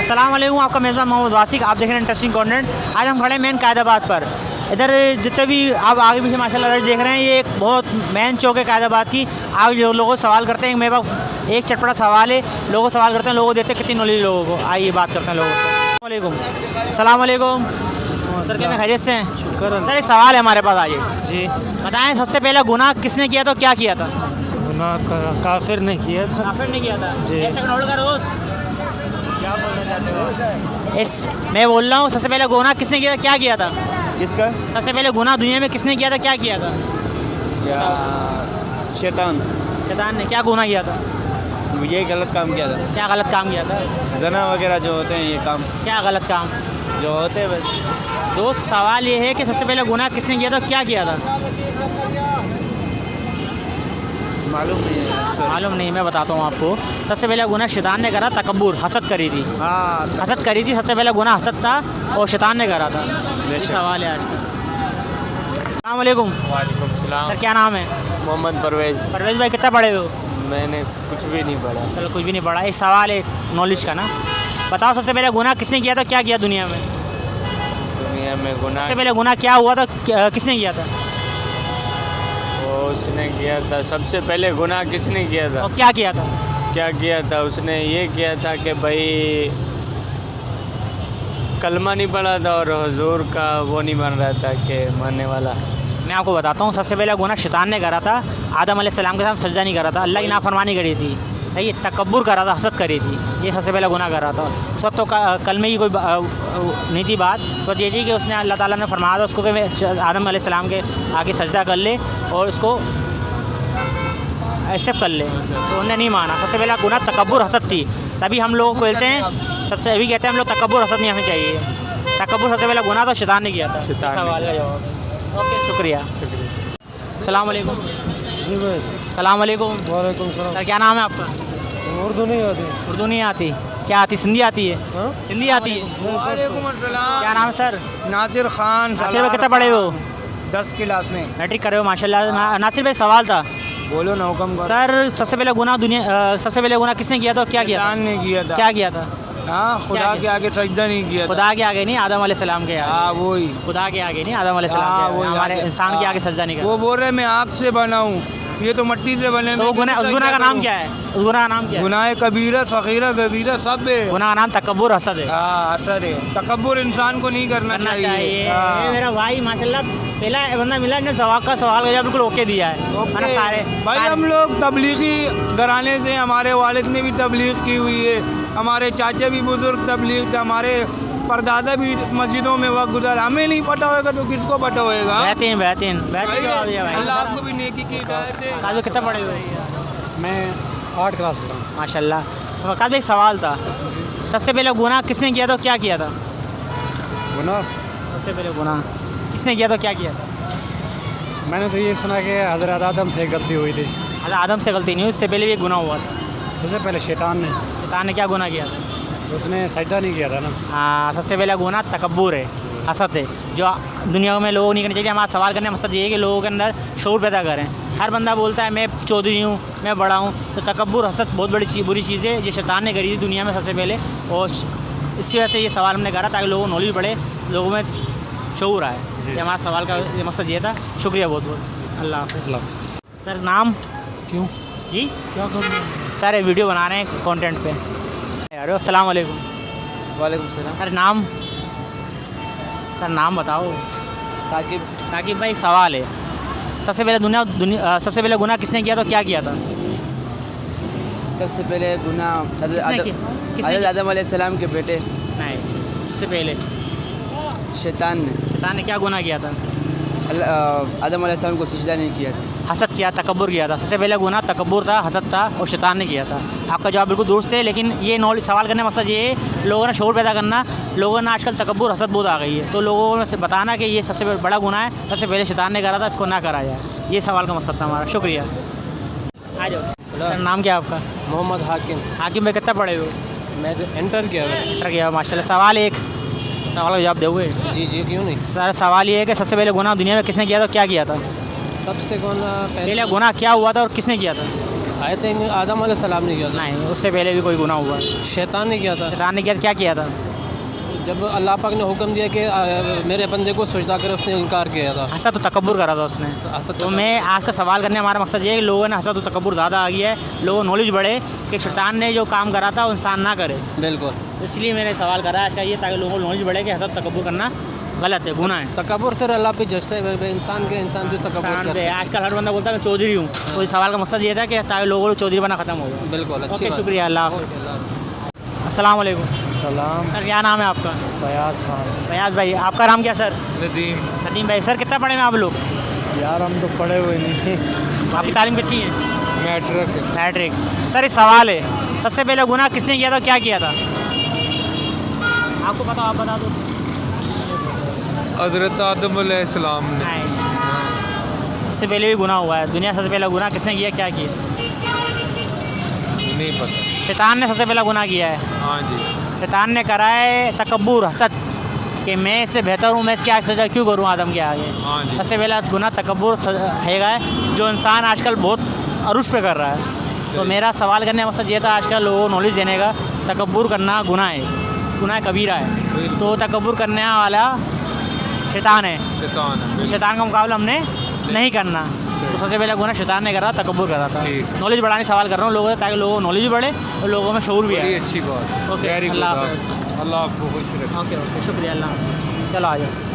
अस्सलाम वालेकुम, आपका मेज़बान मोहम्मद वासिक। आप देख रहे हैं इंटरेस्टिंग कंटेंट। आज हम खड़े हैं मेन कायदाबाद पर। इधर जितने भी आप आगे पीछे माशाल्लाह देख रहे हैं, ये एक बहुत मेन चौक है कायदाबाद की। आप जो लोगों से सवाल करते हैं, मेरे पास एक चटपटा सवाल है, लोगों से सवाल करते हैं, लोगों देते हैं कितनी नॉलेज लोगों को। आइए बात करते हैं लोगों से। अस्सलाम वालेकुम सर, क्या खैरियत से हैं? शुक्र। सर एक सवाल है हमारे पास, आइए जी। बताएं, सबसे पहला गुनाह किसने किया था, क्या किया था? गुनाह काफिर ने किया था। काफिर ने किया था जी। ऐसा कंट्रोल करो। क्या बोलना चाहते हो? मैं बोल रहा हूँ, सबसे पहले गुनाह किसने किया था, क्या किया था? किसका? सबसे पहले गुनाह दुनिया में किसने किया था, क्या किया था? या शैतान। शैतान ने क्या गुनाह किया था? ये गलत काम किया था। क्या गलत काम किया था? जना वगैरह जो होते हैं, ये काम क्या गलत काम? जो होते हैं बस। दोस्त, सवाल ये है कि सबसे पहले गुनाह किसने किया था, क्या किया था? मालूम नहीं है सर। मालूम नहीं, मैं बताता हूँ आपको। सबसे पहले गुनाह शैतान ने करा, तकब्बुर, हसद करी थी। हाँ, हसद करी थी, सबसे पहले गुनाह हसद था और शैतान ने करा था। ये बेशक। सवाल है आज का। अस्सलाम वालेकुम वालेकुम सलाम। सर, क्या नाम है? मोहम्मद परवेज। परवेज भाई, कितना पढ़े हो? मैंने कुछ भी नहीं पढ़ा। चलो, कुछ भी नहीं पढ़ा। एक सवाल है नॉलेज का ना, बताओ सबसे पहले गुनाह किसने किया था, क्या किया दुनिया में? दुनिया में गुनाह सबसे पहले गुनाह क्या हुआ था, किसने किया था वो उसने किया था। सबसे पहले गुनाह किसने किया था? और क्या किया था? क्या किया था? उसने ये किया था कि भाई कलमा नहीं पढ़ा था और हुजूर का वो नहीं बन रहा था कि मानने वाला। मैं आपको बताता हूँ, सबसे पहले गुनाह शैतान ने करा था। आदम अलैहिस्सलाम के साथ सजदा नहीं करा था, अल्लाह की नाफरमानी करी थी, ये तकब्बुर करा था, हसद करी थी। ये सबसे पहले गुनाह करा था। उस वक्त तो कलमे की कोई नहीं थी बात। उस वक्त ये थी कि उसने अल्लाह ताला ने फरमाया था उसको कि आदम अलैहिस्सलाम के आगे सजदा कर ले और उसको एक्सेप्ट कर ले, तो उन्होंने नहीं माना। सबसे पहला गुनाह तकब्बुर, हसद थी। तभी हम लोग को कहते हैं, सबसे अभी कहते हैं हम लोग तकब्बुर, हसद नहीं होनी चाहिए। तकब्बुर सबसे पहला गुनाह था, शैतान ने किया था। शैतान ने। सवाल का जवाब। ओके, शुक्रिया। अस्सलाम वालेकुम। जी भाई। सलाम वालेकुम। वालेकुम सलाम। सर, क्या नाम है आपका? उर्दू नहीं आती। उर्दू नहीं आती? क्या आती? सिंधी आती है? हाँ? सिंधी आती है? वालेकुम अस्सलाम। क्या नाम है सर? नासिर खान। नासिर भाई, कितना पढ़े हो? 10 क्लास में। मैट्रिक कर रहे हो, माशाल्लाह। नासिर भाई, सवाल था बोलो ना, हुक्म करो। सर, सबसे पहले गुनाह सबसे पहले गुनाह किसने किया था और क्या किया था? शैतान ने किया था। क्या किया था? हाँ, खुदा क्या के आगे सजदा नहीं किया था। खुदा के आगे नहीं, आदम अलैहिस्सलाम के आगे। हाँ, वही। खुदा के आगे नहीं, आदम अलैहिस्सलाम हाँ, के आगे। वही हमारे आगे। इंसान के हाँ। आगे सजदा नहीं वो करता। बोल रहे मैं आग से बना हूँ, ये तो मिट्टी से बने। तो वो गुनाह, उस गुनाह का नाम क्या है? उस गुनाह का नाम क्या है? गुनाह कबीरा, सगीरा, कबीरा सब है। गुनाह का नाम तकब्बुर, हसद है। हाँ, असर है। तकब्बुर इंसान को नहीं करना चाहिए। हाँ। ये मेरा भाई माशाल्लाह पहला बंदा मिला ने सवाल का जवाब बिल्कुल ओके दिया है। ओके। सारे भाई हम लोग तबलीगी घराने से, हमारे वालिद ने भी तबलीग की हुई है, हमारे चाचा भी बुजुर्ग तबलीग थे, हमारे परदादा भी मस्जिदों में वक्त गुजारा। हमें नहीं पता होगा तो किसको पता होगा? बेहतरीन बेहतरीन बेहतरीन जवाब दिया भाई। अल्लाह आपको भी नेकी की हिदायत दे। काज भाई, कितना पढ़े हुए? मैं 8 क्लास पढ़ा हूँ। माशाल्लाह। काज भाई, सवाल था, सबसे पहले गुनाह किसने किया था, क्या किया था? गुनाह सबसे पहले गुनाह किसने किया था, क्या किया था? मैंने तो ये सुना कि हज़रत आदम से गलती हुई थी। अल्लाह, आदम से गलती नहीं हुई, उससे पहले भी एक गुनाह हुआ था। उससे पहले शैतान ने शैतान ने क्या गुनाह किया था? उसने सजदा नहीं किया था ना। हाँ, सबसे पहला गुनाह तकब्बुर है, हसद है, जो दुनिया में लोगों नहीं करना चाहिए। हमारा सवाल करने का मकसद ये है कि लोगों के अंदर शऊर पैदा करें। हर बंदा बोलता है मैं चौधरी हूँ, मैं बड़ा हूँ, तो तकब्बुर, हसद बहुत बड़ी बुरी चीज़ है, ये शैतान ने करी थी दुनिया में सबसे पहले। और इसी वजह से ये सवाल हमने करा ताकि लोगों को नॉलेज बढ़े, लोगों में शऊर आए। ये हमारा सवाल का ये मकसद ये था। शुक्रिया बहुत बहुत। अल्लाह हाफ़िज़। अल्लाह हाफ़िज़। सर, नाम? क्यों? जी क्या करना? सर, ये वीडियो बना रहे हैं कंटेंट पे। अरे अस्सलाम वालेकुम। वालेकुम सलाम। सर, नाम? सर, नाम बताओ। साकिब। साकिब भाई, एक सवाल है, सबसे पहले सबसे पहले गुनाह किसने किया था, क्या किया था? सबसे पहले गुनाह किसने किया? आदम अलैहिस्सलाम के बेटे नहीं, उससे पहले शैतान ने शैतान ने क्या गुनाह किया था? आदम अलैहिस्सलाम को सजदा नहीं किया था। हसद किया, तकब्बुर किया था। सबसे पहले गुनाह तकब्बुर था, हसद था और शैतान ने किया था। आपका जवाब बिल्कुल दुरुस्त है, लेकिन ये नॉलेज सवाल करने का मकसद ये है लोगों ने शऊर पैदा करना। लोगों ने आजकल तकब्बुर, हसद बहुत आ गई है, तो लोगों में से बताना कि ये सबसे बड़ा गुनाह है, सबसे पहले शैतान ने करा था, इसको ना करा जाए। ये सवाल का मकसद था हमारा। शुक्रिया। आ जाओ। सर, नाम क्या है आपका? मोहम्मद हाकिम। हाकिम भाई, कितना पढ़े हो? मैं इंटर किया हुआ। इंटर किया, माशाल्लाह। सवाल एक, सवाल का जवाब दोगे? जी जी, क्यों नहीं। सर, सवाल ये है कि सबसे पहले गुनाह दुनिया में किसने किया था, क्या किया था? सबसे गुनाह पहले गुनाह क्या हुआ था और किसने किया था? आई थिंक आदम अलैहिस्सलाम ने किया था। नहीं, उससे पहले भी कोई गुनाह हुआ है। शैतान ने किया था। शैतान ने क्या किया था? जब अल्लाह पाक ने हुक्म दिया कि मेरे बंदे को सजदा करे, उसने इनकार किया था। हसद तो तकब्बुर करा था उसने। तो मैं आज का सवाल करने हमारा मकसद ये है कि लोगों ने हसद तो तकब्बुर ज़्यादा आ गया है, लोगों नॉलेज बढ़े कि शैतान ने जो काम करा था वो इंसान ना करे। बिल्कुल, इसलिए मैंने सवाल करा आज का ये, ताकि लोगों को नॉलेज बढ़े कि हसद तकब्बुर करना गलत है, गुनाह है। तकब्बुर सिर्फ अल्लाह पे जचता है, इंसान जो तकब्बुर इंसान करता पे है। आजकल हर बंदा बोलता है मैं चौधरी हूँ, तो इस सवाल का मकसद ये था कि ताकि लोगों को चौधरी बना ख़त्म हो जाए। बिल्कुल, अच्छी ओके, बात। शुक्रिया, अल्लाह हाफ़िज़। ओके, अल्लाह हाफ़िज़। अस्सलाम वालेकुम सलाम। सर, क्या नाम है आपका? फयाज खान। फयाज भाई, आपका नाम क्या सर? नदीम। नदीम भाई, सर कितना पढ़े हैं आप लोग? यार हम तो पढ़े हुए नहीं। आपकी तालीम कितनी है? मैट्रिक। मैट्रिक। सर, एक सवाल है, सबसे पहले गुनाह किसने किया था, क्या किया था? आपको पता, आप बता दो। हज़रत आदम अलैहिस्सलाम ने। नहीं, उससे पहले भी गुनाह हुआ है। दुनिया सबसे पहला गुनाह किसने किया, क्या किया? नहीं पता। शैतान ने सबसे पहला गुनाह किया है। हाँ जी। शैतान ने करा है तकब्बुर, हसद, कि मैं इससे बेहतर हूँ, मैं इसकी आगे सजा क्यों करूँ आदम के आगे। हाँ जी। सबसे पहला गुनाह तकब्बुर है, जो इंसान आजकल बहुत अरूज पे कर रहा है। तो मेरा सवाल करने का मकसद ये था आजकल लोगों को नॉलेज देने का, तकब्बुर करना गुनाह है, गुनाह कबीरा है। तो तकब्बुर करने वाला शैतान है, शैतान का मुकाबला हमने नहीं करना। तो सबसे पहला गुनाह शैतान ने करा, तकब्बुर करा था। नॉलेज बढ़ाने सवाल कर रहा हूँ लोगों से, ताकि लोगों को नॉलेज बढ़े और लोगों में शऊर भी आए। अच्छी बात। ओके, अल्लाह हाफ़िज़। अल्लाह आपको खुश रखे। ओके, शुक्रिया, अल्लाह हाफ़िज़। चलो आ जाओ।